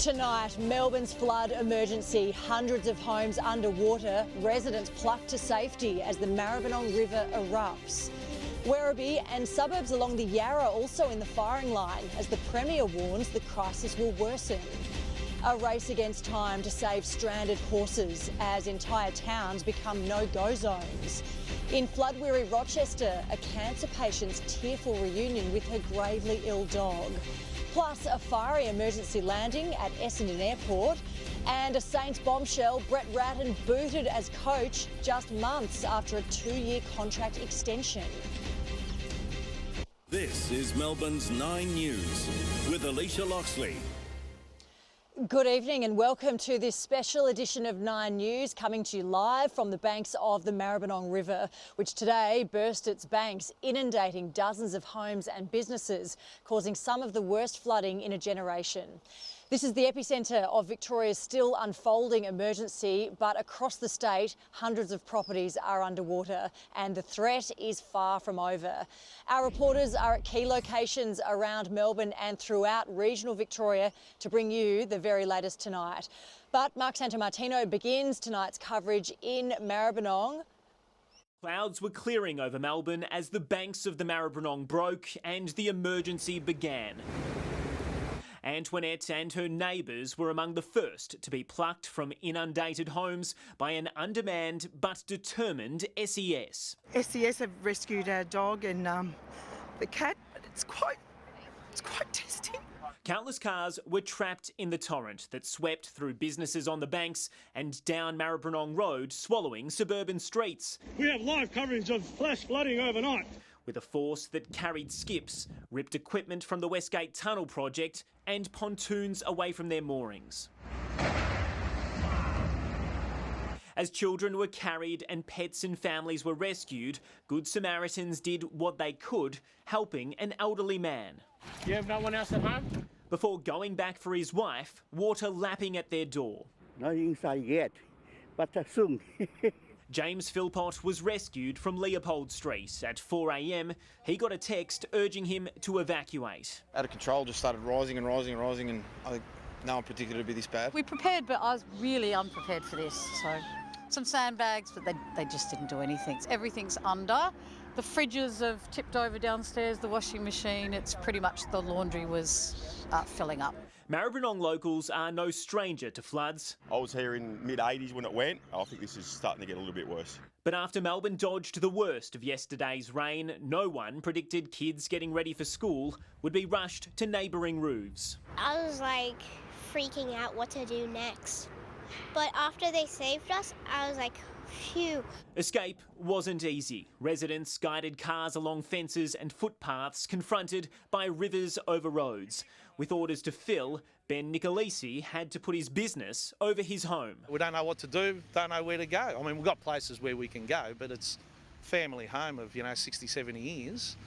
Tonight, Melbourne's flood emergency. Hundreds of homes underwater. Residents plucked to safety as the Maribyrnong River erupts. Werribee and suburbs along the Yarra also in the firing line as the Premier warns the crisis will worsen. A race against time to save stranded horses as entire towns become no-go zones. In flood-weary Rochester, a cancer patient's tearful reunion with her gravely ill dog. Plus a fiery emergency landing at Essendon Airport and a Saints bombshell, Brett Ratton booted as coach just months after a 2-year contract extension. This is Melbourne's 9 News with Alicia Loxley. Good evening and welcome to this special edition of 9 News, coming to you live from the banks of the Maribyrnong River, which today burst its banks, inundating dozens of homes and businesses, causing some of the worst flooding in a generation. This is the epicentre of Victoria's still unfolding emergency, but across the state, hundreds of properties are underwater and the threat is far from over. Our reporters are at key locations around Melbourne and throughout regional Victoria to bring you the very latest tonight. But Mark Santomartino begins tonight's coverage in Maribyrnong. Clouds were clearing over Melbourne as the banks of the Maribyrnong broke and the emergency began. Antoinette and her neighbours were among the first to be plucked from inundated homes by an undermanned but determined SES. SES have rescued our dog and the cat, but it's quite testing. Countless cars were trapped in the torrent that swept through businesses on the banks and down Maribyrnong Road, swallowing suburban streets. We have live coverage of flash flooding overnight. With a force that carried skips, ripped equipment from the Westgate Tunnel project and pontoons away from their moorings. As children were carried and pets and families were rescued, Good Samaritans did what they could, helping an elderly man. You have no one else at home? Before going back for his wife, water lapping at their door. Not inside yet, but soon. James Philpott was rescued from Leopold Street. At 4 a.m, he got a text urging him to evacuate. Out of control, just started rising and rising and rising, and I think no one predicted it would be this bad. We prepared, but I was really unprepared for this. So some sandbags, but they just didn't do anything. Everything's under. The fridges have tipped over downstairs, the washing machine, it's pretty much the laundry was filling up. Maribyrnong locals are no stranger to floods. I was here in mid-80s when it went. I think this is starting to get a little bit worse. But after Melbourne dodged the worst of yesterday's rain, no one predicted kids getting ready for school would be rushed to neighbouring roofs. I was like freaking out what to do next. But after they saved us, I was like, phew. Escape wasn't easy. Residents guided cars along fences and footpaths confronted by rivers over roads. With orders to fill, Ben Nicolisi had to put his business over his home. We don't know what to do, don't know where to go. I mean, we've got places where we can go, but it's family home of, 60, 70 years.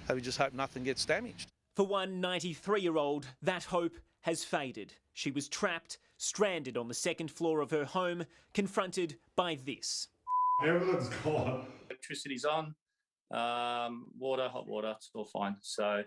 So we just hope nothing gets damaged. For one 93-year-old, that hope has faded. She was trapped, stranded on the second floor of her home, confronted by this. Everything's gone. Electricity's on, water, hot water, it's all fine. So,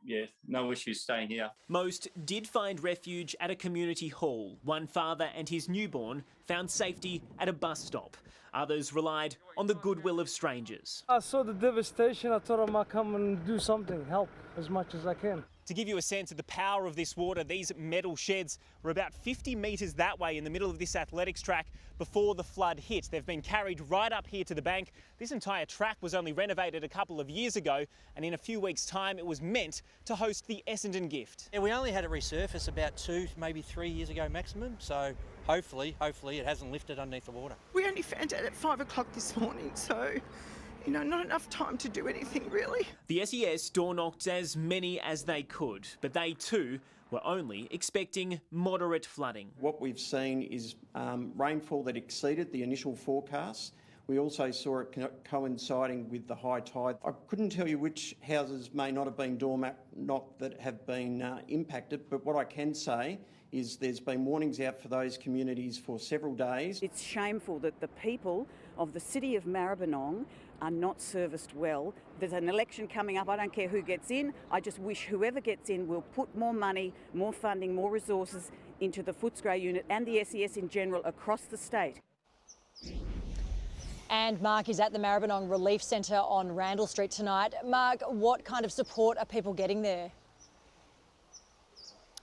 yeah, no issues staying here. Most did find refuge at a community hall. One father and his newborn found safety at a bus stop. Others relied on the goodwill of strangers. I saw the devastation. I thought I might come and do something, help as much as I can. To give you a sense of the power of this water, these metal sheds were about 50 metres that way in the middle of this athletics track before the flood hit. They've been carried right up here to the bank. This entire track was only renovated a couple of years ago, and in a few weeks' time it was meant to host the Essendon Gift. Yeah, we only had it resurface about 2, maybe 3 years ago maximum, so hopefully it hasn't lifted underneath the water. We only found out at 5 o'clock this morning, so not enough time to do anything really. The SES door-knocked as many as they could, but they too were only expecting moderate flooding. What we've seen is rainfall that exceeded the initial forecasts. We also saw it coinciding with the high tide. I couldn't tell you which houses may not have been door-knocked that have been impacted, but what I can say is there's been warnings out for those communities for several days. It's shameful that the people of the city of Maribyrnong are not serviced well. There's an election coming up. I don't care who gets in. I just wish whoever gets in will put more money, more funding, more resources into the Footscray unit and the SES in general across the state. And Mark is at the Maribyrnong Relief Centre on Randall Street tonight. Mark, what kind of support are people getting there?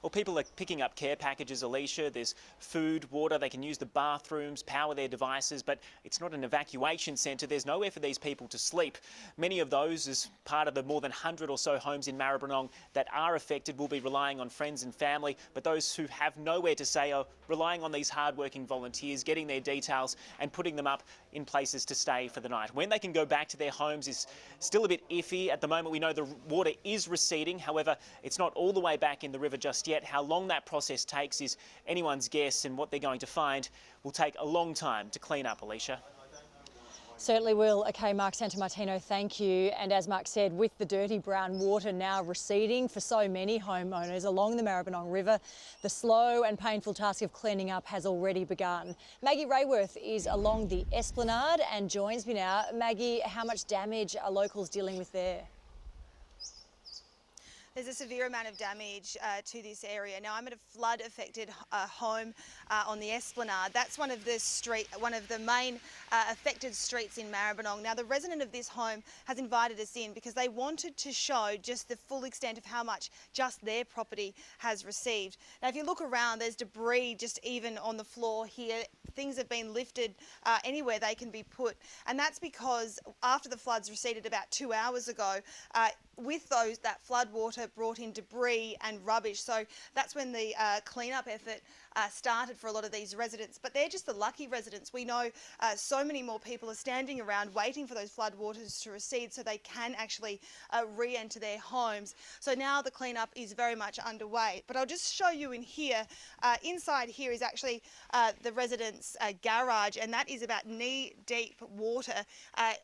Well, people are picking up care packages, Alicia. There's food, water, they can use the bathrooms, power their devices, but it's not an evacuation centre. There's nowhere for these people to sleep. Many of those, as part of the more than 100 or so homes in Maribyrnong that are affected, will be relying on friends and family, but those who have nowhere to stay are relying on these hard-working volunteers, getting their details and putting them up in places to stay for the night. When they can go back to their homes is still a bit iffy. At the moment, we know the water is receding. However, it's not all the way back in the river just yet. How long that process takes is anyone's guess, and what they're going to find will take a long time to clean up, Alicia. Certainly will. OK, Mark Santamartino, thank you. And as Mark said, with the dirty brown water now receding for so many homeowners along the Maribyrnong River, the slow and painful task of cleaning up has already begun. Maggie Rayworth is along the Esplanade and joins me now. Maggie, how much damage are locals dealing with there? There's a severe amount of damage to this area. Now, I'm at a flood-affected home on the Esplanade. That's one of the main affected streets in Maribyrnong. Now, the resident of this home has invited us in because they wanted to show just the full extent of how much just their property has received. Now, if you look around, there's debris just even on the floor here. Things have been lifted anywhere they can be put, and that's because after the floods receded about 2 hours ago, with that flood water brought in debris and rubbish. So that's when the clean-up effort started for a lot of these residents. But they're just the lucky residents. We know so many more people are standing around waiting for those flood waters to recede so they can actually re-enter their homes. So now the clean-up is very much underway. But I'll just show you in here. Inside here is actually the residents' garage, and that is about knee-deep water.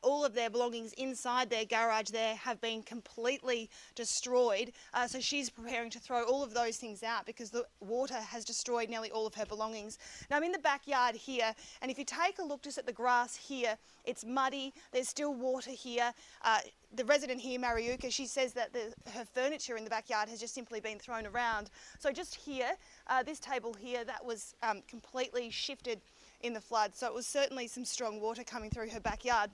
All of their belongings inside their garage there have been completely destroyed. So she's preparing to throw all of those things out because the water has destroyed nearly all of her belongings. Now, I'm in the backyard here, and if you take a look just at the grass here, it's muddy. There's still water here. The resident here, Mariuka, she says that her furniture in the backyard has just simply been thrown around. So just here, this table here, that was completely shifted in the flood. So it was certainly some strong water coming through her backyard.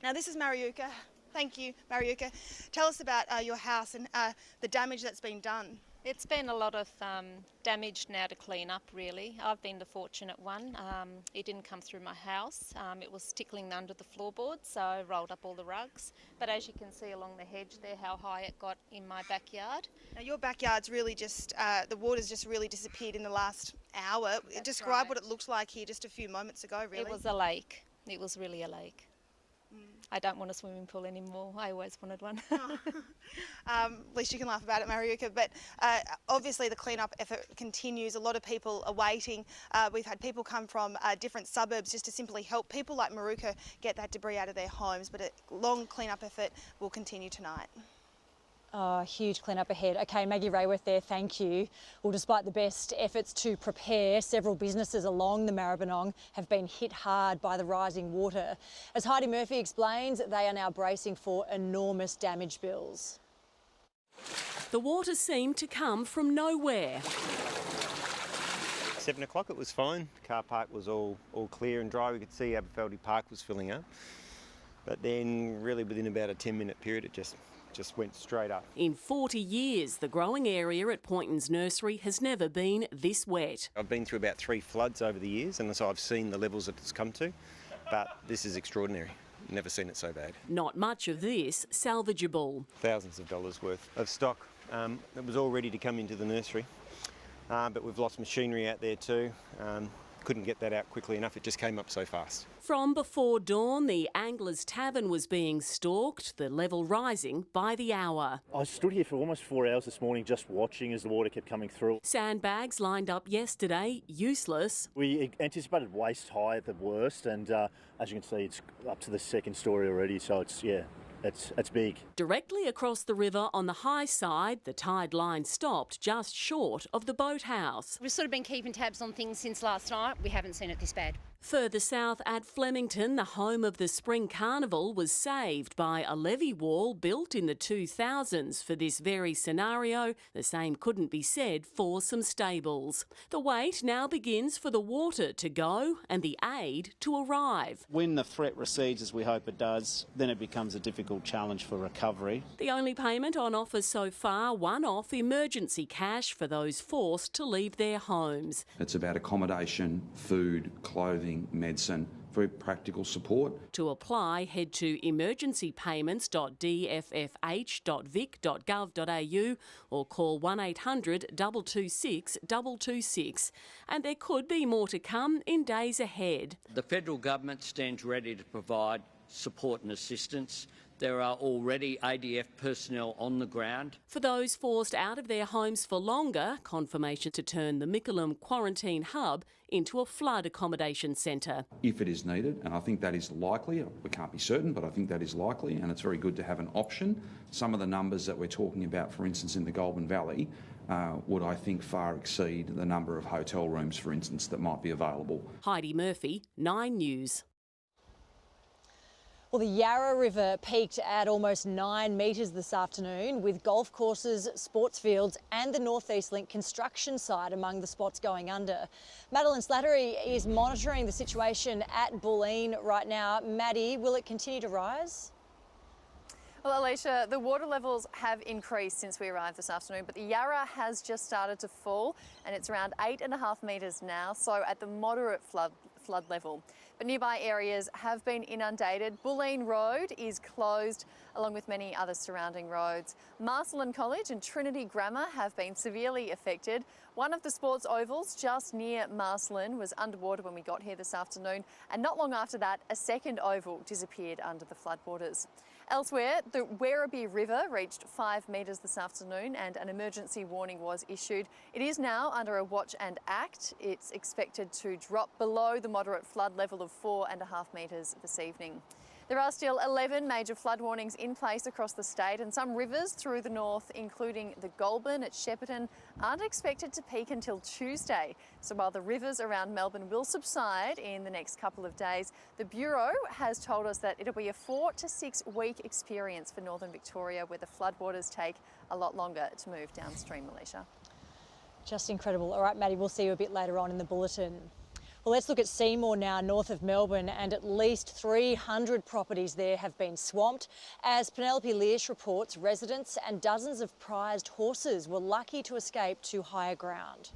Now, this is Mariuka. Thank you, Mariuka. Tell us about your house and the damage that's been done. It's been a lot of damage now to clean up, really. I've been the fortunate one. It didn't come through my house. It was tickling under the floorboards, so I rolled up all the rugs. But as you can see along the hedge there, how high it got in my backyard. Now, your backyard's really just, the water's just really disappeared in the last hour. That's Describe right. what it looked like here just a few moments ago, really. It was a lake. It was really a lake. I don't want a swimming pool anymore. I always wanted one. At least you can laugh about it, Mariuka. But obviously the clean-up effort continues. A lot of people are waiting. We've had people come from different suburbs just to simply help people like Mariuka get that debris out of their homes. But a long clean-up effort will continue tonight. Oh, huge clean-up ahead. OK, Maggie Rayworth there, thank you. Well, despite the best efforts to prepare, several businesses along the Maribyrnong have been hit hard by the rising water. As Heidi Murphy explains, they are now bracing for enormous damage bills. The water seemed to come from nowhere. 7 o'clock it was fine. The car park was all clear and dry. We could see Aberfeldy Park was filling up. But then really within about a 10-minute period it just went straight up. In 40 years, the growing area at Poynton's Nursery has never been this wet. I've been through about 3 floods over the years, and so I've seen the levels that it's come to, but this is extraordinary. Never seen it so bad. Not much of this salvageable. Thousands of dollars worth of stock that was all ready to come into the nursery, but we've lost machinery out there too. Couldn't get that out quickly enough, it just came up so fast. From before dawn, the Anglers Tavern was being stalked, the level rising by the hour. I stood here for almost 4 hours this morning just watching as the water kept coming through. Sandbags lined up yesterday, useless. We anticipated waist high at the worst, and as you can see, it's up to the 2nd story already, so it's big. Directly across the river on the high side, the tide line stopped just short of the boathouse. We've sort of been keeping tabs on things since last night. We haven't seen it this bad. Further south at Flemington, the home of the Spring Carnival was saved by a levee wall built in the 2000s for this very scenario. The same couldn't be said for some stables. The wait now begins for the water to go and the aid to arrive. When the threat recedes, as we hope it does, then it becomes a difficult challenge for recovery. The only payment on offer so far, one-off emergency cash for those forced to leave their homes. It's about accommodation, food, clothing, medicine, very practical support. To apply, head to emergencypayments.dffh.vic.gov.au or call 1800 226 226. And there could be more to come in days ahead. The federal government stands ready to provide support and assistance. There are already ADF personnel on the ground. For those forced out of their homes for longer, confirmation to turn the Mickleham Quarantine Hub into a flood accommodation centre. If it is needed, and I think that is likely, we can't be certain, but I think that is likely, and it's very good to have an option. Some of the numbers that we're talking about, for instance, in the Goulburn Valley, would, I think, far exceed the number of hotel rooms, for instance, that might be available. Heidi Murphy, 9 News. Well, the Yarra River peaked at almost 9 metres this afternoon, with golf courses, sports fields and the North East Link construction site among the spots going under. Madeline Slattery is monitoring the situation at Bulleen right now. Maddie, will it continue to rise? Well, Alicia, the water levels have increased since we arrived this afternoon, but the Yarra has just started to fall and it's around 8.5 metres now, so at the moderate flood level. But nearby areas have been inundated. Bulleen Road is closed, along with many other surrounding roads. Marcellin College and Trinity Grammar have been severely affected. One of the sports ovals just near Marcellin was underwater when we got here this afternoon, and not long after that, a second oval disappeared under the floodwaters. Elsewhere, the Werribee River reached 5 metres this afternoon and an emergency warning was issued. It is now under a watch and act. It's expected to drop below the moderate flood level of 4.5 metres this evening. There are still 11 major flood warnings in place across the state, and some rivers through the north, including the Goulburn at Shepparton, aren't expected to peak until Tuesday. So while the rivers around Melbourne will subside in the next couple of days, the Bureau has told us that it'll be a 4 to 6 week experience for northern Victoria, where the floodwaters take a lot longer to move downstream, Alicia. Just incredible. All right, Maddie, we'll see you a bit later on in the bulletin. Well, let's look at Seymour now, north of Melbourne, and at least 300 properties there have been swamped. As Penelope Leash reports, residents and dozens of prized horses were lucky to escape to higher ground.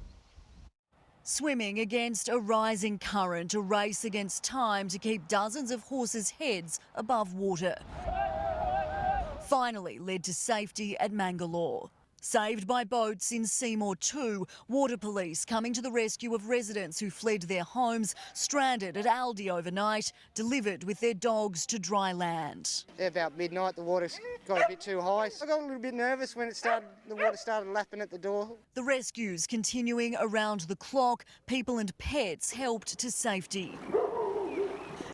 Swimming against a rising current, a race against time to keep dozens of horses' heads above water. Finally led to safety at Mangalore. Saved by boats in Seymour too, water police coming to the rescue of residents who fled their homes, stranded at Aldi overnight, delivered with their dogs to dry land. About midnight, the water got a bit too high. I got a little bit nervous when the water started lapping at the door. The rescues continuing around the clock, people and pets helped to safety.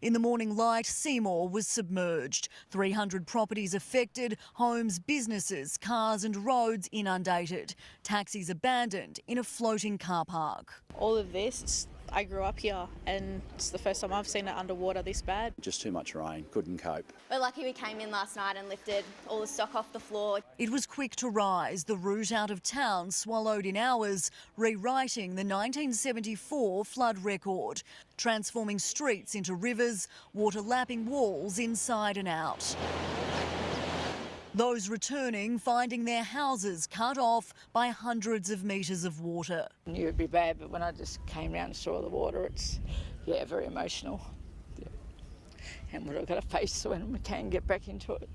In the morning light, Seymour was submerged. 300 properties affected, homes, businesses, cars and roads inundated. Taxis abandoned in a floating car park. All of this, I grew up here and it's the first time I've seen it underwater this bad. Just too much rain, couldn't cope. We're lucky we came in last night and lifted all the stock off the floor. It was quick to rise, the route out of town swallowed in hours, rewriting the 1974 flood record, transforming streets into rivers, water lapping walls inside and out. Those returning finding their houses cut off by hundreds of metres of water. I knew it'd be bad, but when I just came round and saw the water, it's, very emotional. Yeah. And we've got to face when we can get back into it.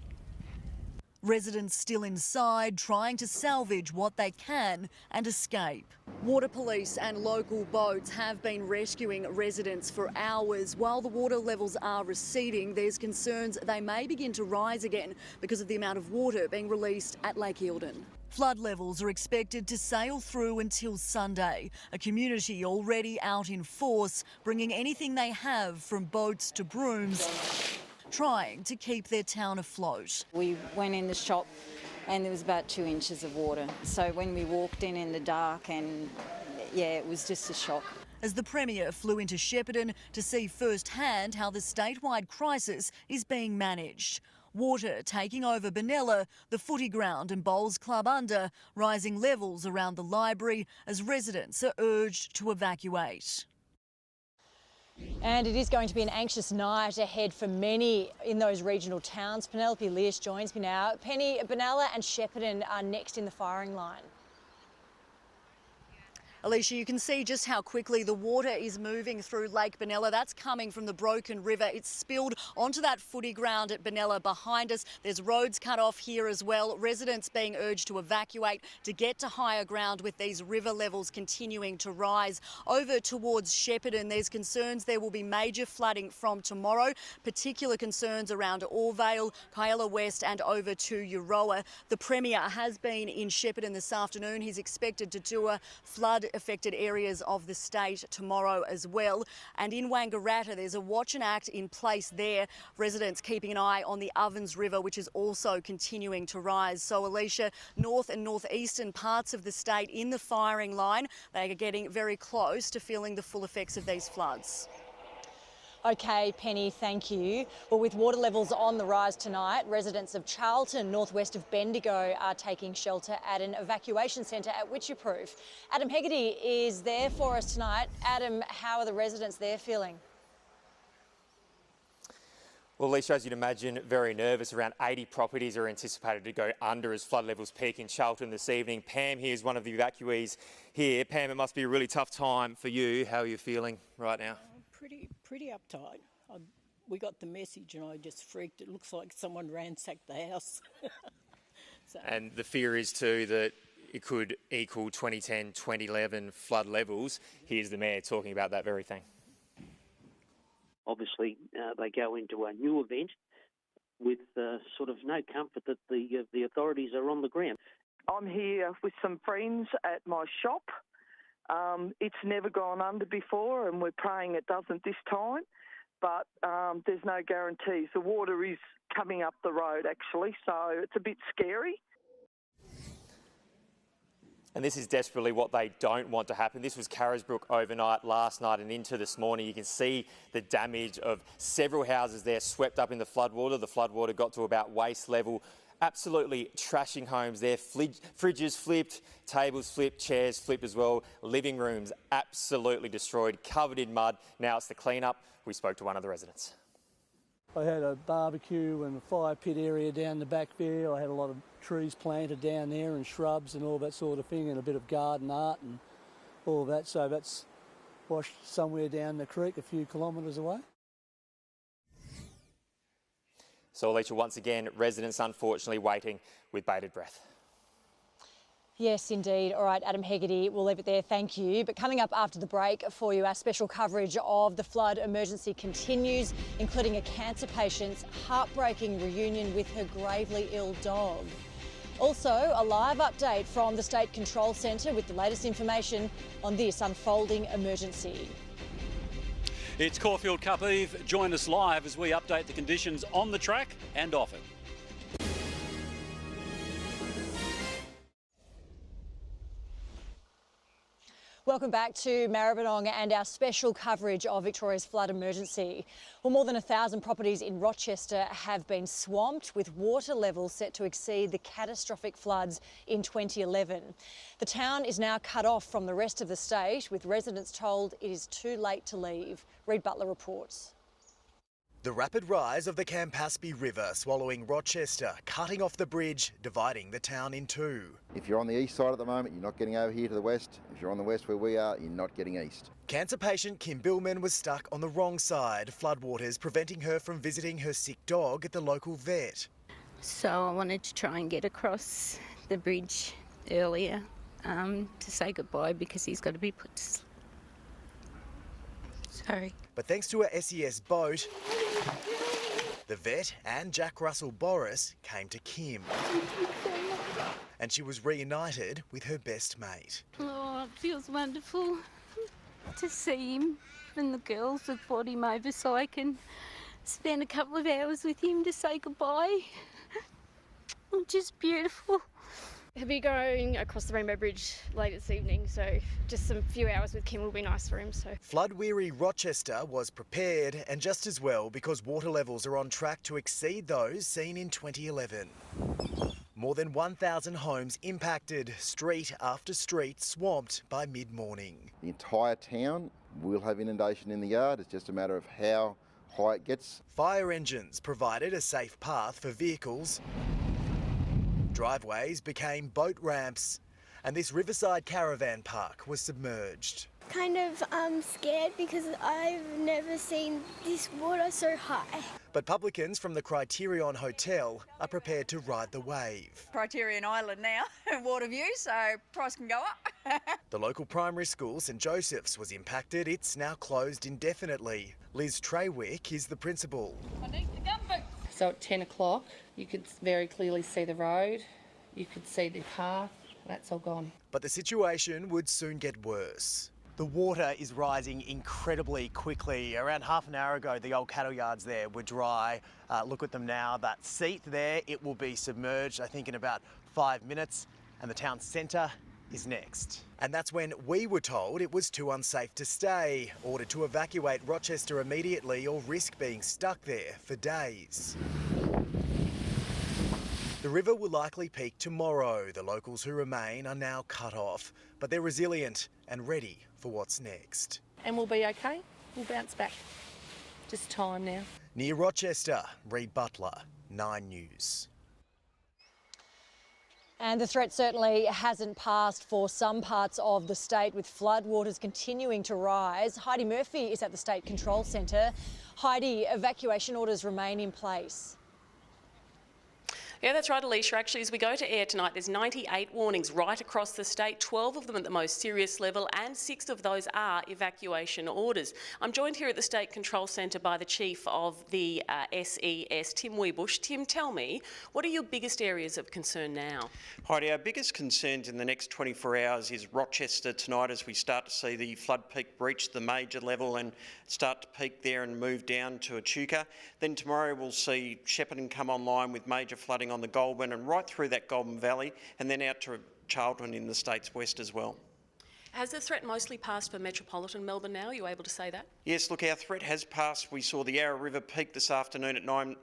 Residents still inside, trying to salvage what they can and escape. Water police and local boats have been rescuing residents for hours. While the water levels are receding, there's concerns they may begin to rise again because of the amount of water being released at Lake Eildon. Flood levels are expected to sail through until Sunday. A community already out in force, bringing anything they have from boats to brooms, trying to keep their town afloat. We went in the shop and there was about 2 inches of water. So when we walked in the dark, and it was just a shock. as the Premier flew into Shepparton to see firsthand how the statewide crisis is being managed. Water taking over Benalla, the footy ground and bowls club under, rising levels around the library as residents are urged to evacuate. And it is going to be an anxious night ahead for many in those regional towns. Penelope Lewis joins me now. Penny, Benalla and Shepparton are next in the firing line. Alicia, you can see just how quickly the water is moving through Lake Benalla. That's coming from the Broken River. It's spilled onto that footy ground at Benalla behind us. There's roads cut off here as well. Residents being urged to evacuate to get to higher ground with these river levels continuing to rise. Over towards Shepparton, there's concerns there will be major flooding from tomorrow, particular concerns around Orvale, Kyella West and over to Euroa. The Premier has been in Shepparton this afternoon. He's expected to tour flood-affected areas of the state tomorrow as well. And in Wangaratta, there's a watch and act in place there. Residents keeping an eye on the Ovens River, which is also continuing to rise. So, Alicia, north and northeastern parts of the state in the firing line, they are getting very close to feeling the full effects of these floods. OK, Penny, thank you. Well, with water levels on the rise tonight, residents of Charlton, northwest of Bendigo, are taking shelter at an evacuation centre at Witcherproof. Adam Hegarty is there for us tonight. Adam, how are the residents there feeling? Well, Alicia, as you'd imagine, very nervous. Around 80 properties are anticipated to go under as flood levels peak in Charlton this evening. Pam here is one of the evacuees here. Pam, it must be a really tough time for you. How are you feeling right now? Pretty uptight. We got the message and I just freaked. It looks like someone ransacked the house. And the fear is too that it could equal 2010, 2011 flood levels. Here's the Mayor talking about that very thing. Obviously, they go into a new event with sort of no comfort that the authorities are on the ground. I'm here with some friends at my shop. It's never gone under before and we're praying it doesn't this time, but there's no guarantees. The water is coming up the road actually, so it's a bit scary. And this is desperately what they don't want to happen. This was Carisbrook overnight, last night and into this morning. You can see the damage of several houses there swept up in the floodwater. The floodwater got to about waist level. Absolutely trashing homes there. Fridges flipped, tables flipped, chairs flipped as well. Living rooms absolutely destroyed, covered in mud. Now it's the clean-up. We spoke to one of the residents. I had a barbecue and a fire pit area down the back there. I had a lot of trees planted down there and shrubs and all that sort of thing and a bit of garden art and all that. So that's washed somewhere down the creek a few kilometres away. So, Alicia, once again, residents unfortunately waiting with bated breath. Yes, indeed. All right, Adam Hegarty, we'll leave it there. Thank you. But coming up after the break for you, our special coverage of the flood emergency continues, including a cancer patient's heartbreaking reunion with her gravely ill dog. Also, a live update from the State Control Centre with the latest information on this unfolding emergency. It's Caulfield Cup Eve. Join us live as we update the conditions on the track and off it. Welcome back to Maribyrnong and our special coverage of Victoria's flood emergency. Well, more than 1,000 properties in Rochester have been swamped with water levels set to exceed the catastrophic floods in 2011. The town is now cut off from the rest of the state, with residents told it is too late to leave. Reid Butler reports. The rapid rise of the Campaspe River swallowing Rochester, cutting off the bridge, dividing the town in two. If you're on the east side at the moment, you're not getting over here to the west. If you're on the west where we are, you're not getting east. Cancer patient Kim Billman was stuck on the wrong side, floodwaters preventing her from visiting her sick dog at the local vet. So I wanted to try and get across the bridge earlier to say goodbye because he's got to be put to sleep. Sorry. But thanks to a SES boat, the vet and Jack Russell Boris came to Kim. And she was reunited with her best mate. Oh, it feels wonderful to see him, and the girls have brought him over so I can spend a couple of hours with him to say goodbye. Just beautiful. He'll be going across the Rainbow Bridge late this evening, so just some few hours with Kim will be nice for him. So Flood-weary Rochester was prepared, and just as well, because water levels are on track to exceed those seen in 2011. More than 1,000 homes impacted, street after street swamped by mid-morning. The entire town will have inundation in the yard. It's just a matter of how high it gets. Fire engines provided a safe path for vehicles. Driveways became boat ramps, and this riverside caravan park was submerged. Kind of scared because I've never seen this water so high. But publicans from the Criterion Hotel are prepared to ride the wave. Criterion Island now, water view, so price can go up. The local primary school, St Joseph's, was impacted. It's now closed indefinitely. Liz Traywick is the principal. I need the gumboot. So at 10 o'clock, you could very clearly see the road, you could see the path, that's all gone. But the situation would soon get worse. The water is rising incredibly quickly. Around half an hour ago, the old cattle yards there were dry. Look at them now. That seat there, it will be submerged, I think, in about 5 minutes. And the town centre is next. And that's when we were told it was too unsafe to stay, ordered to evacuate Rochester immediately or risk being stuck there for days. The river will likely peak tomorrow. The locals who remain are now cut off, but they're resilient and ready for what's next. And we'll be okay, we'll bounce back. Just time now. Near Rochester, Reid Butler, 9 News. And the threat certainly hasn't passed for some parts of the state, with floodwaters continuing to rise. Heidi Murphy is at the State Control Centre. Heidi, evacuation orders remain in place. Yeah, that's right, Alicia. Actually, as we go to air tonight, there's 98 warnings right across the state, 12 of them at the most serious level, and 6 of those are evacuation orders. I'm joined here at the State Control Centre by the Chief of the SES, Tim Wiebusch. Tim, tell me, what are your biggest areas of concern now? Heidi, our biggest concerns in the next 24 hours is Rochester tonight, as we start to see the flood peak breach the major level and start to peak there and move down to Echuca. Then tomorrow we'll see Shepparton come online with major flooding on the Goulburn and right through that Goulburn Valley, and then out to Charlton in the state's west as well. Has the threat mostly passed for metropolitan Melbourne now? Are you able to say that? Yes, look, our threat has passed. We saw the Yarra River peak this afternoon at 9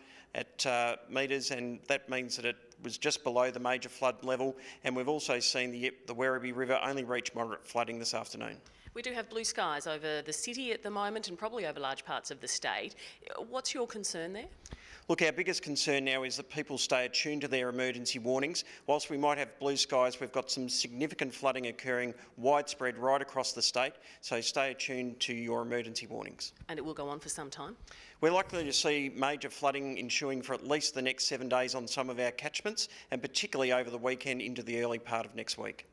metres, and that means that it was just below the major flood level, and we've also seen the Werribee River only reach moderate flooding this afternoon. We do have blue skies over the city at the moment and probably over large parts of the state. What's your concern there? Look, our biggest concern now is that people stay attuned to their emergency warnings. Whilst we might have blue skies, we've got some significant flooding occurring widespread right across the state, so stay attuned to your emergency warnings. And it will go on for some time? We're likely to see major flooding ensuing for at least the next 7 days on some of our catchments, and particularly over the weekend into the early part of next week.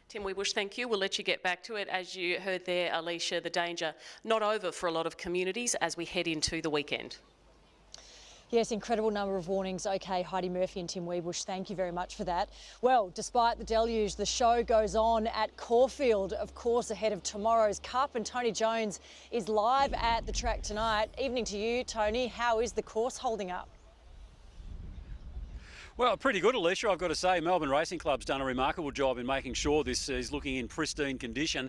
Tim Wiebusch, thank you. We'll let you get back to it. As you heard there, Alicia, the danger not over for a lot of communities as we head into the weekend. Yes, incredible number of warnings. OK, Heidi Murphy and Tim Wiebusch, thank you very much for that. Well, despite the deluge, the show goes on at Caulfield, of course, ahead of tomorrow's Cup. And Tony Jones is live at the track tonight. Evening to you, Tony. How is the course holding up? Well, pretty good, Alicia, I've got to say. Melbourne Racing Club's done a remarkable job in making sure this is looking in pristine condition.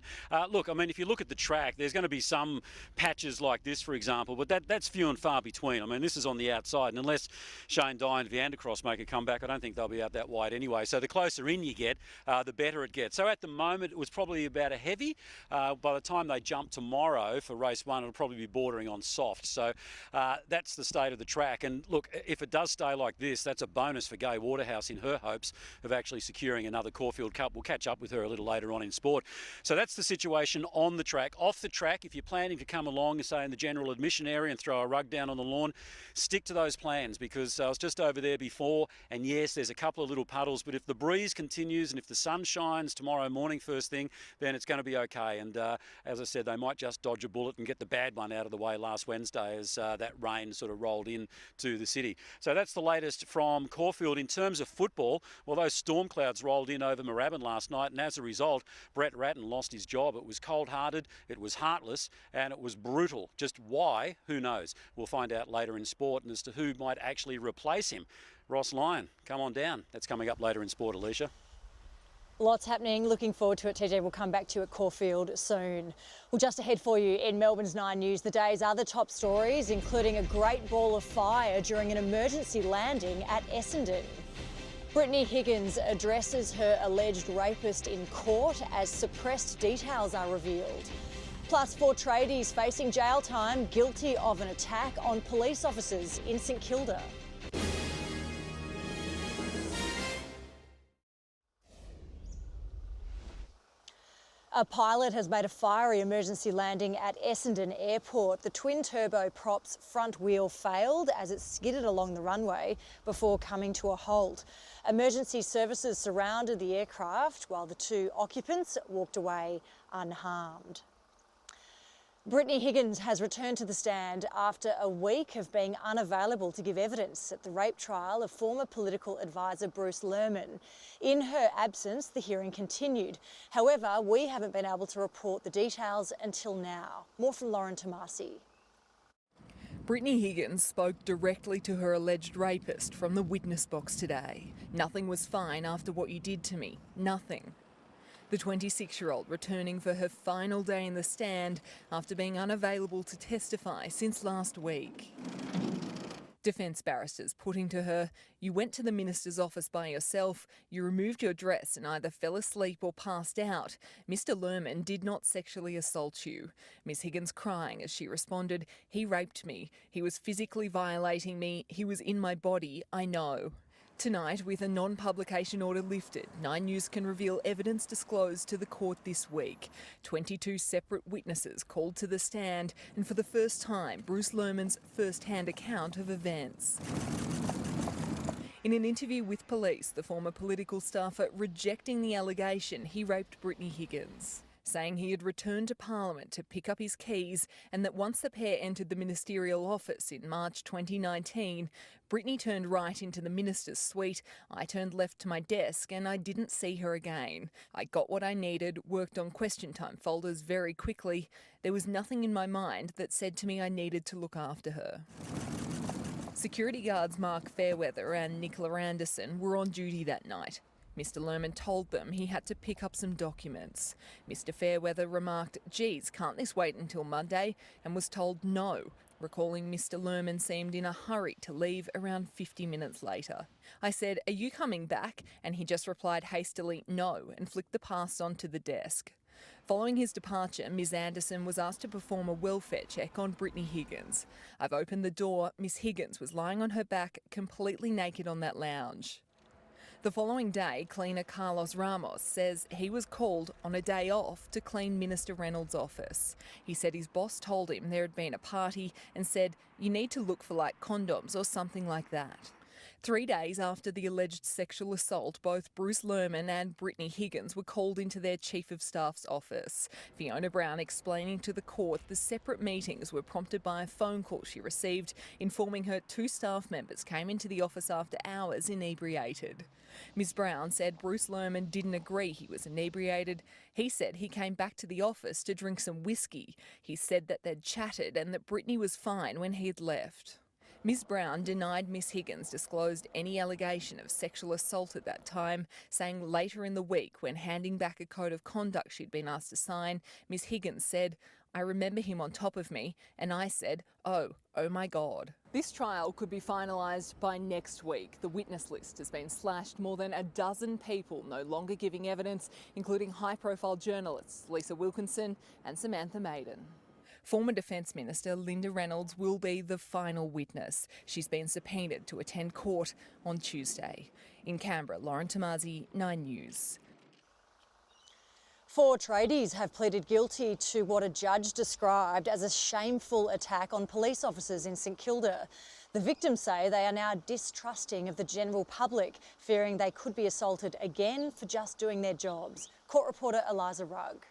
Look, I mean, if you look at the track, there's going to be some patches like this, for example, but that's few and far between. I mean, this is on the outside, and unless Shane Dye and Viandacross make a comeback, I don't think they'll be out that wide anyway. So the closer in you get, the better it gets. So at the moment, it was probably about a heavy. By the time they jump tomorrow for race 1, it'll probably be bordering on soft. So that's the state of the track. And look, if it does stay like this, that's a bonus for Gay Waterhouse in her hopes of actually securing another Caulfield Cup. We'll catch up with her a little later on in sport. So that's the situation on the track. Off the track, if you're planning to come along, say in the general admission area and throw a rug down on the lawn, stick to those plans, because I was just over there before, and yes, there's a couple of little puddles, but if the breeze continues and if the sun shines tomorrow morning first thing, then it's going to be okay. And as I said, they might just dodge a bullet and get the bad one out of the way last Wednesday as that rain sort of rolled in to the city. So that's the latest from Caulfield. In terms of football, well, those storm clouds rolled in over Moorabbin last night, and as a result, Brett Ratton lost his job. It was cold-hearted, it was heartless, and it was brutal. Just why? Who knows? We'll find out later in sport, and as to who might actually replace him. Ross Lyon, come on down. That's coming up later in sport, Alicia. Lots happening. Looking forward to it, TJ. We'll come back to you at Caulfield soon. Well, just ahead for you in Melbourne's 9 News, the day's other top stories, including a great ball of fire during an emergency landing at Essendon. Brittany Higgins addresses her alleged rapist in court as suppressed details are revealed. Plus, 4 tradies facing jail time guilty of an attack on police officers in St Kilda. A pilot has made a fiery emergency landing at Essendon Airport. The twin-turbo prop's front wheel failed as it skidded along the runway before coming to a halt. Emergency services surrounded the aircraft while the 2 occupants walked away unharmed. Brittany Higgins has returned to the stand after a week of being unavailable to give evidence at the rape trial of former political advisor Bruce Lerman. In her absence, the hearing continued. However, we haven't been able to report the details until now. More from Lauren Tomasi. Brittany Higgins spoke directly to her alleged rapist from the witness box today. Nothing was fine after what you did to me. Nothing. The 26-year-old returning for her final day in the stand after being unavailable to testify since last week. Defence barristers putting to her, "You went to the minister's office by yourself, you removed your dress and either fell asleep or passed out. Mr Lerman did not sexually assault you." Ms Higgins crying as she responded, "He raped me. He was physically violating me. He was in my body. I know." Tonight, with a non-publication order lifted, 9 News can reveal evidence disclosed to the court this week. 22 separate witnesses called to the stand, and for the first time, Bruce Lerman's first-hand account of events. In an interview with police, the former political staffer rejecting the allegation he raped Brittany Higgins, saying he had returned to Parliament to pick up his keys and that once the pair entered the ministerial office in March 2019, Brittany turned right into the minister's suite, I turned left to my desk and I didn't see her again. I got what I needed, worked on question time folders very quickly. There was nothing in my mind that said to me I needed to look after her. Security guards Mark Fairweather and Nicola Anderson were on duty that night. Mr Lerman told them he had to pick up some documents. Mr Fairweather remarked, "Geez, can't this wait until Monday?" and was told no, recalling Mr Lerman seemed in a hurry to leave around 50 minutes later. I said, "Are you coming back?" and he just replied hastily, "No," and flicked the pass onto the desk. Following his departure, Ms Anderson was asked to perform a welfare check on Brittany Higgins. I've opened the door. Miss Higgins was lying on her back, completely naked on that lounge. The following day, cleaner Carlos Ramos says he was called on a day off to clean Minister Reynolds' office. He said his boss told him there had been a party and said, "You need to look for like condoms or something like that." 3 days after the alleged sexual assault, both Bruce Lerman and Brittany Higgins were called into their Chief of Staff's office. Fiona Brown explaining to the court the separate meetings were prompted by a phone call she received informing her 2 staff members came into the office after hours inebriated. Ms Brown said Bruce Lerman didn't agree he was inebriated. He said he came back to the office to drink some whiskey. He said that they'd chatted and that Brittany was fine when he had left. Ms Brown denied Ms Higgins disclosed any allegation of sexual assault at that time, saying later in the week when handing back a code of conduct she'd been asked to sign, Ms Higgins said, "I remember him on top of me," and I said, oh my God. This trial could be finalised by next week. The witness list has been slashed, more than a dozen people no longer giving evidence, including high-profile journalists Lisa Wilkinson and Samantha Maiden. Former Defence Minister Linda Reynolds will be the final witness. She's been subpoenaed to attend court on Tuesday. In Canberra, Lauren Tomasi, 9 News. 4 tradies have pleaded guilty to what a judge described as a shameful attack on police officers in St Kilda. The victims say they are now distrusting of the general public, fearing they could be assaulted again for just doing their jobs. Court reporter Eliza Rugg.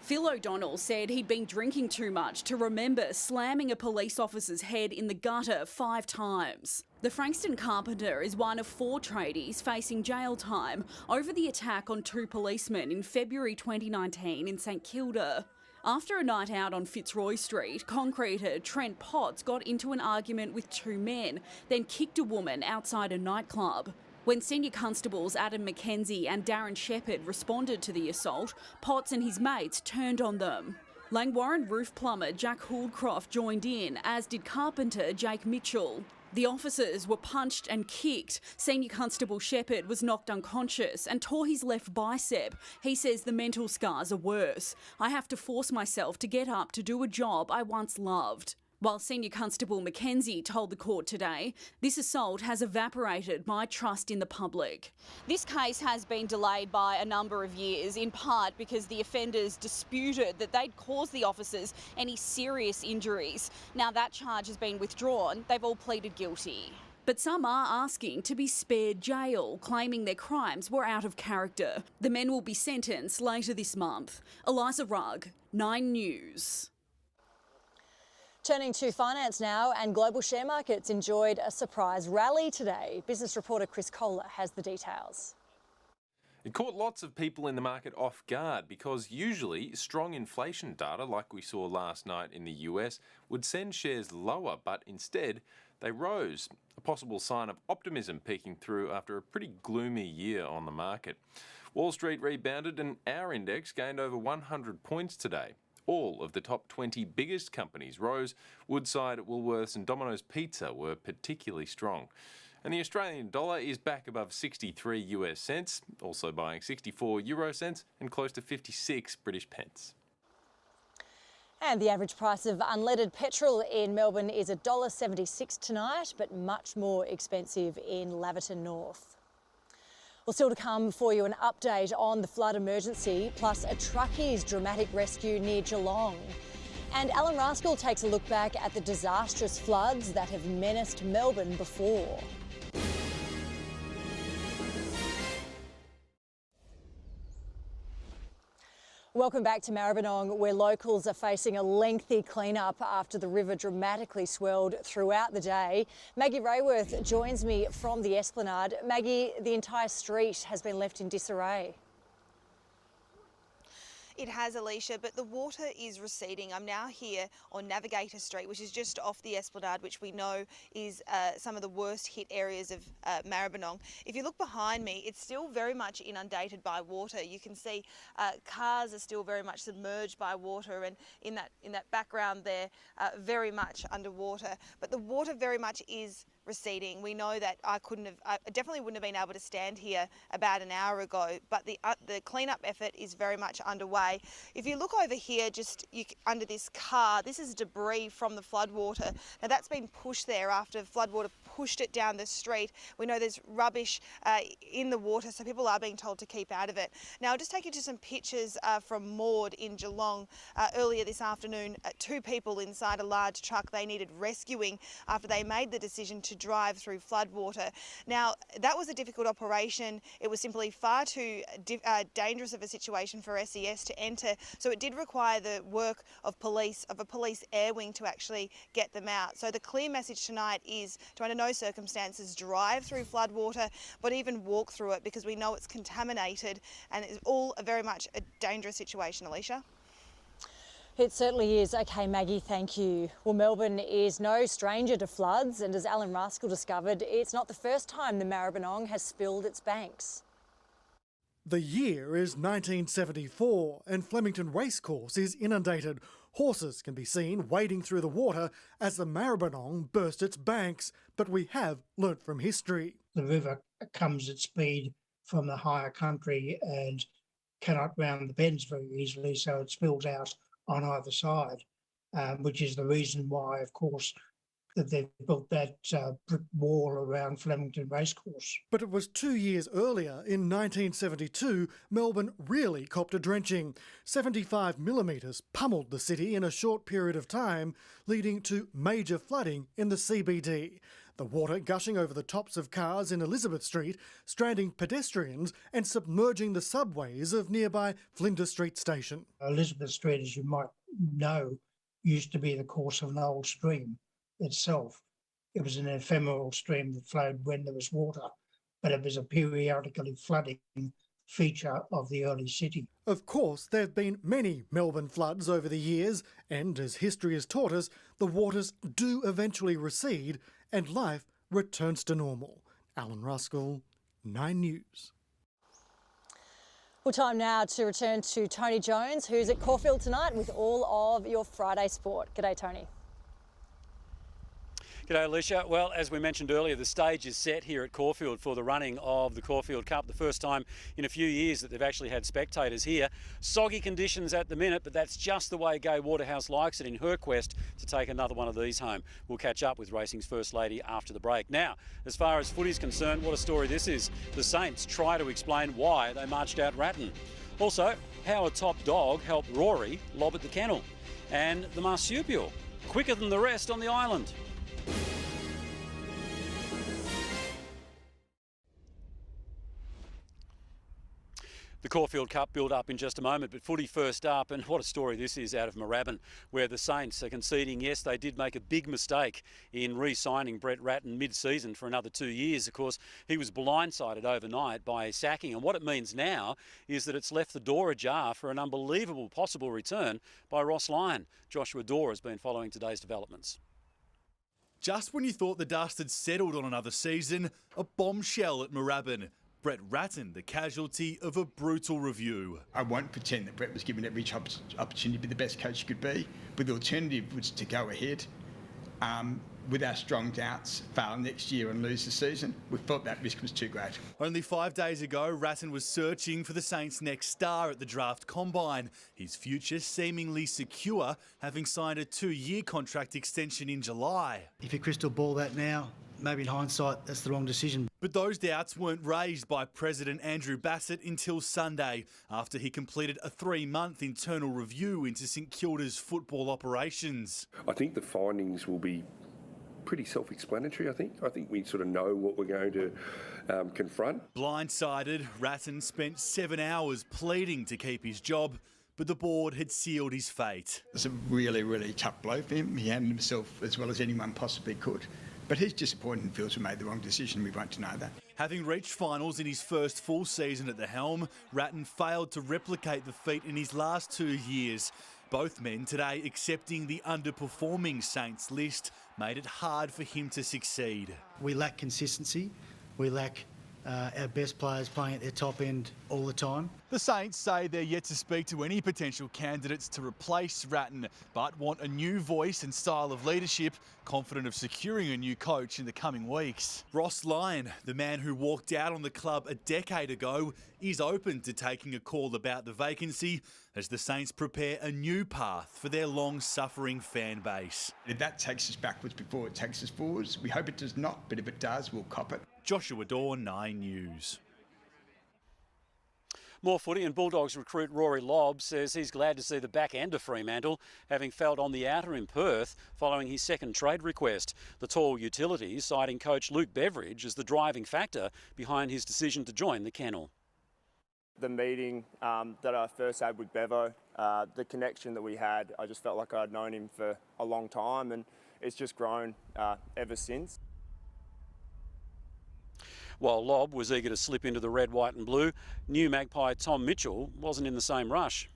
Phil O'Donnell said he'd been drinking too much to remember slamming a police officer's head in the gutter 5 times. The Frankston carpenter is one of 4 tradies facing jail time over the attack on 2 policemen in February 2019 in St Kilda. After a night out on Fitzroy Street, concreter Trent Potts got into an argument with 2 men, then kicked a woman outside a nightclub. When senior constables Adam McKenzie and Darren Shepherd responded to the assault, Potts and his mates turned on them. Langwarrin roof plumber Jack Holdcroft joined in, as did carpenter Jake Mitchell. The officers were punched and kicked. Senior Constable Shepherd was knocked unconscious and tore his left bicep. He says the mental scars are worse. I have to force myself to get up to do a job I once loved. While Senior Constable McKenzie told the court today, this assault has evaporated my trust in the public. This case has been delayed by a number of years, in part because the offenders disputed that they'd caused the officers any serious injuries. Now that charge has been withdrawn. They've all pleaded guilty. But some are asking to be spared jail, claiming their crimes were out of character. The men will be sentenced later this month. Eliza Rugg, 9 News. Turning to finance now, and global share markets enjoyed a surprise rally today. Business reporter Chris Kohler has the details. It caught lots of people in the market off guard because usually strong inflation data, like we saw last night in the US, would send shares lower, but instead they rose. A possible sign of optimism peeking through after a pretty gloomy year on the market. Wall Street rebounded and our index gained over 100 points today. All of the top 20 biggest companies rose. Woodside, Woolworths and Domino's Pizza were particularly strong. And the Australian dollar is back above 63 US cents, also buying 64 euro cents and close to 56 British pence. And the average price of unleaded petrol in Melbourne is $1.76 tonight, but much more expensive in Laverton North. Well, still to come for you, an update on the flood emergency, plus a truckie's dramatic rescue near Geelong. And Alan Rascal takes a look back at the disastrous floods that have menaced Melbourne before. Welcome back to Maribyrnong, where locals are facing a lengthy clean-up after the river dramatically swelled throughout the day. Maggie Rayworth joins me from the Esplanade. Maggie, the entire street has been left in disarray. It has, Alicia, but the water is receding. I'm now here on Navigator Street, which is just off the Esplanade, which we know is some of the worst hit areas of Maribyrnong. If you look behind me, it's still very much inundated by water. You can see cars are still very much submerged by water, and in that background there, very much underwater. But the water very much is receding. We know that I definitely wouldn't have been able to stand here about an hour ago, but the cleanup effort is very much underway. If you look over here, under this car, this is debris from the floodwater. Now that's been pushed there after floodwater pushed it down the street. We know there's rubbish in the water, so people are being told to keep out of it. Now I'll just take you to some pictures from Maud in Geelong earlier this afternoon. 2 people inside a large truck. They needed rescuing after they made the decision to drive through floodwater. Now that was a difficult operation. It was simply far too dangerous of a situation for SES to enter, so it did require the work of a police air wing to actually get them out. So the clear message tonight is to under no circumstances drive through floodwater, but even walk through it, because we know it's contaminated and it's all very much a dangerous situation. Alicia? It certainly is. OK, Maggie, thank you. Well, Melbourne is no stranger to floods, and as Alan Rascal discovered, it's not the first time the Maribyrnong has spilled its banks. The year is 1974 and Flemington Racecourse is inundated. Horses can be seen wading through the water as the Maribyrnong burst its banks, but we have learnt from history. The river comes at speed from the higher country and cannot round the bends very easily, so it spills out on either side, which is the reason why, of course, that they've built that brick wall around Flemington Racecourse. But it was 2 years earlier, in 1972, Melbourne really copped a drenching. 75 millimetres pummeled the city in a short period of time, leading to major flooding in the CBD. The water gushing over the tops of cars in Elizabeth Street, stranding pedestrians and submerging the subways of nearby Flinders Street Station. Elizabeth Street, as you might know, used to be the course of an old stream itself. It was an ephemeral stream that flowed when there was water, but it was a periodically flooding feature of the early city. Of course, there have been many Melbourne floods over the years, and as history has taught us, the waters do eventually recede and life returns to normal. Alan Rascal, 9 News. Well, time now to return to Tony Jones, who's at Caulfield tonight with all of your Friday sport. G'day, Tony. G'day, Alicia. Well, as we mentioned earlier, the stage is set here at Caulfield for the running of the Caulfield Cup, the first time in a few years that they've actually had spectators here. Soggy conditions at the minute, but that's just the way Gai Waterhouse likes it in her quest to take another one of these home. We'll catch up with racing's First Lady after the break. Now, as far as footy's concerned, what a story this is. The Saints try to explain why they marched out Ratton. Also, how a top dog helped Rory lob at the kennel. And the marsupial, quicker than the rest on the island. The Caulfield Cup build up in just a moment, but footy first up, and what a story this is out of Moorabbin, where the Saints are conceding, yes, they did make a big mistake in re-signing Brett Ratton mid-season for another 2 years. Of course, he was blindsided overnight by a sacking, and what it means now is that it's left the door ajar for an unbelievable possible return by Ross Lyon. Joshua Dorr has been following today's developments. Just when you thought the dust had settled on another season, a bombshell at Moorabbin. Brett Ratton, the casualty of a brutal review. I won't pretend that Brett was given every opportunity to be the best coach he could be, but the alternative was to go ahead with our strong doubts, fail next year and lose the season. We felt that risk was too great. Only 5 days ago, Ratton was searching for the Saints' next star at the draft combine. His future seemingly secure, having signed a 2-year contract extension in July. If you crystal ball that now, maybe in hindsight, that's the wrong decision. But those doubts weren't raised by President Andrew Bassett until Sunday, after he completed a 3-month internal review into St Kilda's football operations. I think the findings will be pretty self-explanatory, I think we sort of know what we're going to confront. Blindsided, Ratton spent 7 hours pleading to keep his job, but the board had sealed his fate. It's a really, really tough blow for him. He handled himself as well as anyone possibly could. But he's disappointed and feels we made the wrong decision. We won't deny that. Having reached finals in his first full season at the helm, Ratton failed to replicate the feat in his last 2 years. Both men today accepting the underperforming Saints list made it hard for him to succeed. We lack consistency. We lack our best players playing at their top end all the time. The Saints say they're yet to speak to any potential candidates to replace Ratton, but want a new voice and style of leadership, confident of securing a new coach in the coming weeks. Ross Lyon, the man who walked out on the club a decade ago, is open to taking a call about the vacancy as the Saints prepare a new path for their long-suffering fan base. If that takes us backwards before it takes us forwards, we hope it does not, but if it does, we'll cop it. Joshua Dorr, 9 News. More footy, and Bulldogs recruit Rory Lobb says he's glad to see the back end of Fremantle, having felt on the outer in Perth following his second trade request. The tall utility citing coach Luke Beveridge as the driving factor behind his decision to join the kennel. The meeting that I first had with Bevo, the connection that we had, I just felt like I'd known him for a long time, and it's just grown ever since. While Lobb was eager to slip into the red, white and blue, new Magpie Tom Mitchell wasn't in the same rush.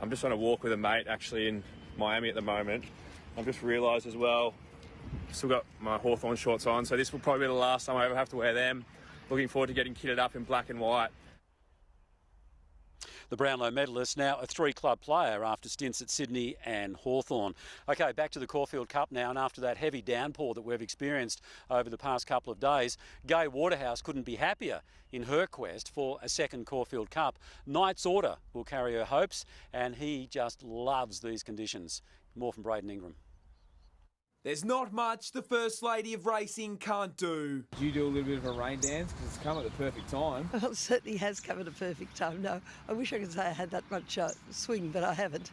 I'm just on a walk with a mate actually in Miami at the moment. I've just realised as well, still got my Hawthorn shorts on, so this will probably be the last time I ever have to wear them. Looking forward to getting kitted up in black and white. The Brownlow medalist, now a 3-club player after stints at Sydney and Hawthorn. OK, back to the Caulfield Cup now, and after that heavy downpour that we've experienced over the past couple of days, Gai Waterhouse couldn't be happier in her quest for a second Caulfield Cup. Knight's Order will carry her hopes, and he just loves these conditions. More from Braden Ingram. There's not much the First Lady of Racing can't do. Did you do a little bit of a rain dance because it's come at the perfect time? Well, it certainly has come at a perfect time. No, I wish I could say I had that much swing, but I haven't.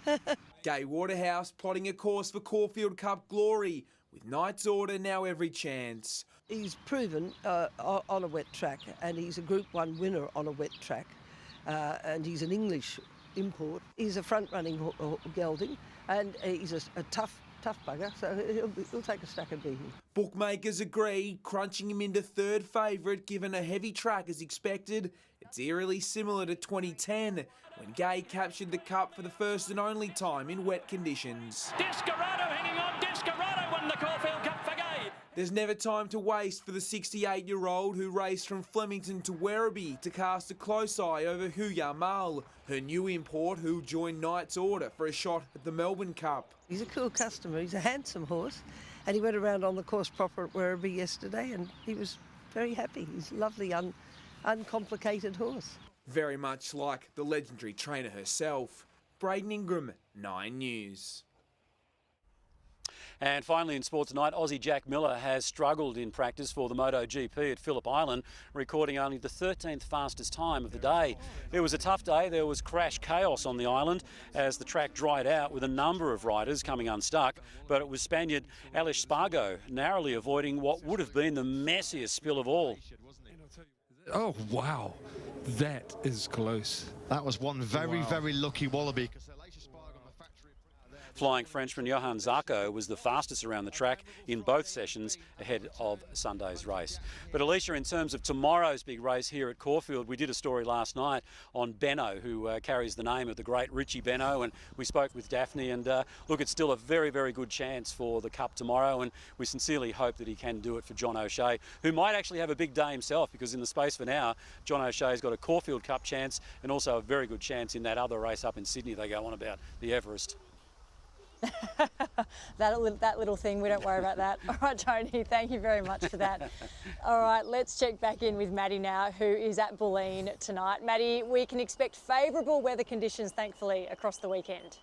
Gai Waterhouse plotting a course for Caulfield Cup glory, with Knight's Order now every chance. He's proven on a wet track, and he's a Group 1 winner on a wet track, and he's an English import. He's a front-running gelding, and he's a tough bugger, so he'll take a stack of beating. Bookmakers agree, crunching him into third favourite given a heavy track as expected. It's eerily similar to 2010, when Gai captured the Cup for the first and only time in wet conditions. Descarado hanging on, Descarado won the Caulfield Cup for Gai. There's never time to waste for the 68-year-old who raced from Flemington to Werribee to cast a close eye over Huya Mal, her new import who joined Knight's Order for a shot at the Melbourne Cup. He's a cool customer. He's a handsome horse, and he went around on the course proper at Werribee yesterday, and he was very happy. He's a lovely, uncomplicated horse. Very much like the legendary trainer herself. Braden Ingram, 9 News. And finally in sport tonight, Aussie Jack Miller has struggled in practice for the MotoGP at Phillip Island, recording only the 13th fastest time of the day. It was a tough day. There was crash chaos on the island as the track dried out with a number of riders coming unstuck, but it was Spaniard Aleix Spargo narrowly avoiding what would have been the messiest spill of all. Oh, wow. That is close. That was one very lucky wallaby. Flying Frenchman Johan Zarco was the fastest around the track in both sessions ahead of Sunday's race. But Alicia, in terms of tomorrow's big race here at Caulfield, we did a story last night on Benno, who carries the name of the great Richie Benno, and we spoke with Daphne, and look, it's still a very good chance for the Cup tomorrow, and we sincerely hope that he can do it for John O'Shea, who might actually have a big day himself, because in the space for now, John O'Shea's got a Caulfield Cup chance and also a very good chance in that other race up in Sydney they go on about, the Everest. that little thing, we don't worry about that. All right, Tony, thank you very much for that. All right, let's check back in with Maddie now, who is at Bulleen tonight. Maddie, we can expect favourable weather conditions, thankfully, across the weekend.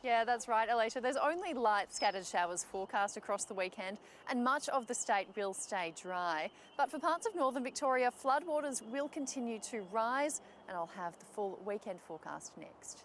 Yeah, that's right, Alicia. There's only light scattered showers forecast across the weekend, and much of the state will stay dry. But for parts of northern Victoria, floodwaters will continue to rise, and I'll have the full weekend forecast next.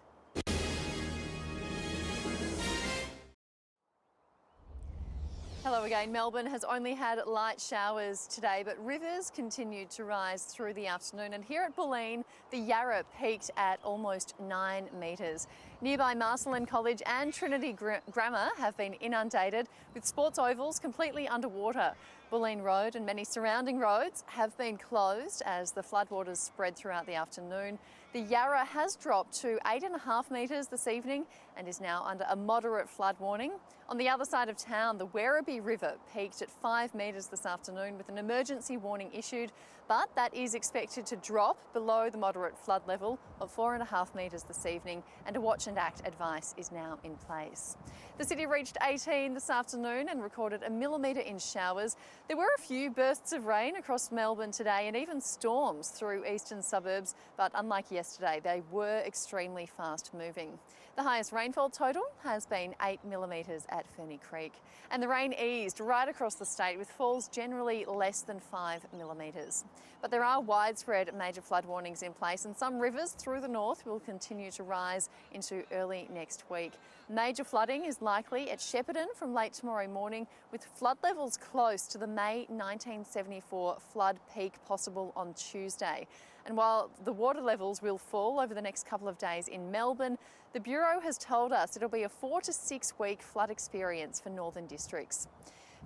Hello again. Melbourne has only had light showers today, but rivers continued to rise through the afternoon. And here at Bulleen, the Yarra peaked at almost 9 metres. Nearby Marcellin College and Trinity Grammar have been inundated, with sports ovals completely underwater. Bulleen Road and many surrounding roads have been closed as the floodwaters spread throughout the afternoon. The Yarra has dropped to 8.5 metres this evening and is now under a moderate flood warning. On the other side of town, the Werribee River peaked at 5 metres this afternoon with an emergency warning issued, but that is expected to drop below the moderate flood level of 4.5 metres this evening, and a watch and act advice is now in place. The city reached 18 this afternoon and recorded 1 millimetre in showers. There were a few bursts of rain across Melbourne today and even storms through eastern suburbs, but unlike yesterday, they were extremely fast moving. The highest rainfall total has been 8 millimetres at Ferny Creek, and the rain eased right across the state with falls generally less than 5 millimetres. But there are widespread major flood warnings in place, and some rivers through the north will continue to rise into early next week. Major flooding is likely at Shepparton from late tomorrow morning, with flood levels close to the May 1974 flood peak possible on Tuesday. And while the water levels will fall over the next couple of days in Melbourne, the Bureau has told us it'll be a 4 to 6 week flood experience for northern districts.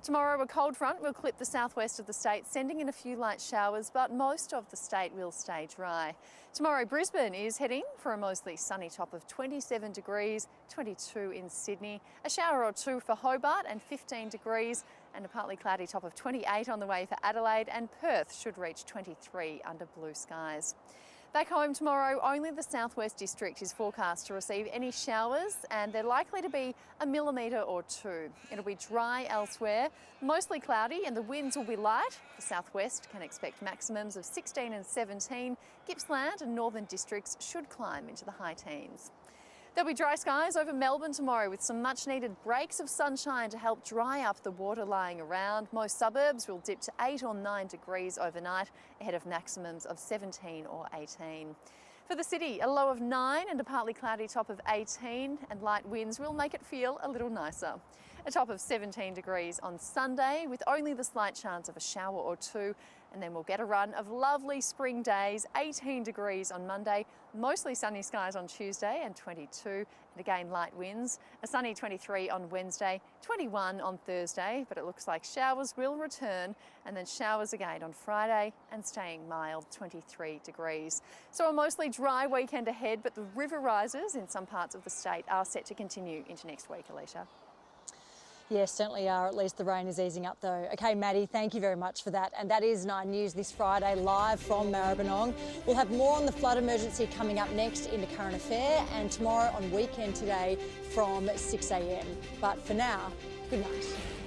Tomorrow, a cold front will clip the southwest of the state, sending in a few light showers, but most of the state will stay dry. Tomorrow, Brisbane is heading for a mostly sunny top of 27 degrees, 22 in Sydney, a shower or two for Hobart and 15 degrees, and a partly cloudy top of 28 on the way for Adelaide, and Perth should reach 23 under blue skies. Back home tomorrow, only the southwest district is forecast to receive any showers, and they're likely to be 1 millimetre or 2. It'll be dry elsewhere, mostly cloudy, and the winds will be light. The southwest can expect maximums of 16 and 17. Gippsland and northern districts should climb into the high teens. There'll be dry skies over Melbourne tomorrow with some much needed breaks of sunshine to help dry up the water lying around. Most suburbs will dip to 8 or 9 degrees overnight ahead of maximums of 17 or 18. For the city, a low of 9 and a partly cloudy top of 18, and light winds will make it feel a little nicer. A top of 17 degrees on Sunday with only the slight chance of a shower or two, and then we'll get a run of lovely spring days, 18 degrees on Monday, mostly sunny skies on Tuesday and 22, and again light winds. A sunny 23 on Wednesday, 21 on Thursday, but it looks like showers will return, and then showers again on Friday and staying mild, 23 degrees. So a mostly dry weekend ahead, but the river rises in some parts of the state are set to continue into next week, Alicia. Yes, certainly are. At least the rain is easing up though. Okay, Maddie, thank you very much for that. And that is 9 News this Friday, live from Maribyrnong. We'll have more on the flood emergency coming up next in the Current Affair, and tomorrow on Weekend Today from 6 a.m. But for now, good night.